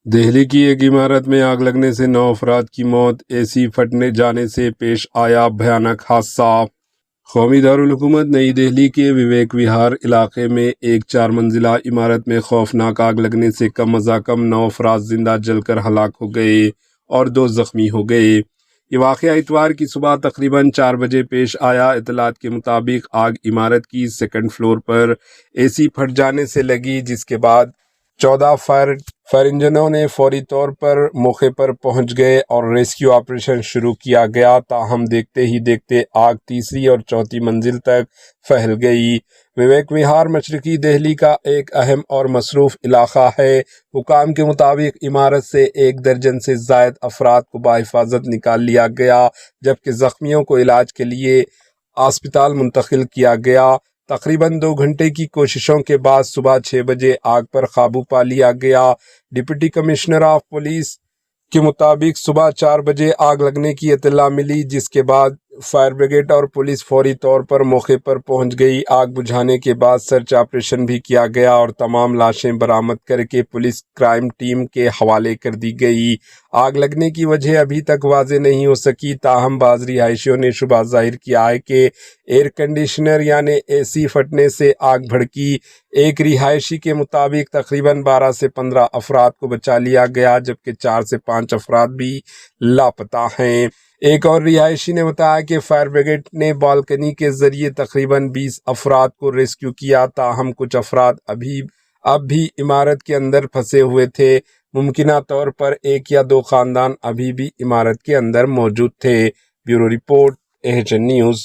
دہلی کی ایک عمارت میں آگ لگنے سے 9 افراد کی موت، اے سی پھٹنے جانے سے پیش آیا بھیانک حادثہ۔ قومی دارالحکومت نئی دہلی کے وویک وہار علاقے میں ایک 4 منزلہ عمارت میں خوفناک آگ لگنے سے کم از کم 9 افراد زندہ جل کر ہلاک ہو گئے اور 2 زخمی ہو گئے۔ یہ واقعہ اتوار کی صبح تقریباً 4 بجے پیش آیا۔ اطلاعات کے مطابق آگ عمارت کی 2nd فلور پر اے سی پھٹ جانے سے لگی، جس کے بعد 14 فائر انجنوں نے فوری طور پر موقع پر پہنچ گئے اور ریسکیو آپریشن شروع کیا گیا۔ تاہم دیکھتے ہی دیکھتے آگ تیسری اور چوتھی منزل تک پھیل گئی۔ وویک وہار مشرقی دہلی کا ایک اہم اور مصروف علاقہ ہے۔ حکام کے مطابق عمارت سے 1 درجن سے زائد افراد کو بحفاظت نکال لیا گیا، جبکہ زخمیوں کو علاج کے لیے اسپتال منتقل کیا گیا۔ تقریباً 2 گھنٹے کی کوششوں کے بعد صبح 6 بجے آگ پر قابو پا لیا گیا۔ ڈپٹی کمشنر آف پولیس کے مطابق صبح 4 بجے آگ لگنے کی اطلاع ملی، جس کے بعد فائر بریگیڈ اور پولیس فوری طور پر موقع پر پہنچ گئی۔ آگ بجھانے کے بعد سرچ آپریشن بھی کیا گیا اور تمام لاشیں برآمد کر کے پولیس کرائم ٹیم کے حوالے کر دی گئی۔ آگ لگنے کی وجہ ابھی تک واضح نہیں ہو سکی، تاہم بعض رہائشیوں نے شبہ ظاہر کیا ہے کہ ایئر کنڈیشنر یعنی اے سی پھٹنے سے آگ بھڑکی۔ ایک رہائشی کے مطابق تقریباً 12 سے 15 افراد کو بچا لیا گیا، جبکہ 4 سے 5 افراد بھی لاپتہ ہیں۔ ایک اور رہائشی نے بتایا کہ فائر بریگیڈ نے بالکنی کے ذریعے تقریباً 20 افراد کو ریسکیو کیا، تاہم کچھ افراد اب بھی عمارت کے اندر پھنسے ہوئے تھے۔ ممکنہ طور پر 1 یا 2 خاندان ابھی بھی عمارت کے اندر موجود تھے۔ Bureau report, AHN news.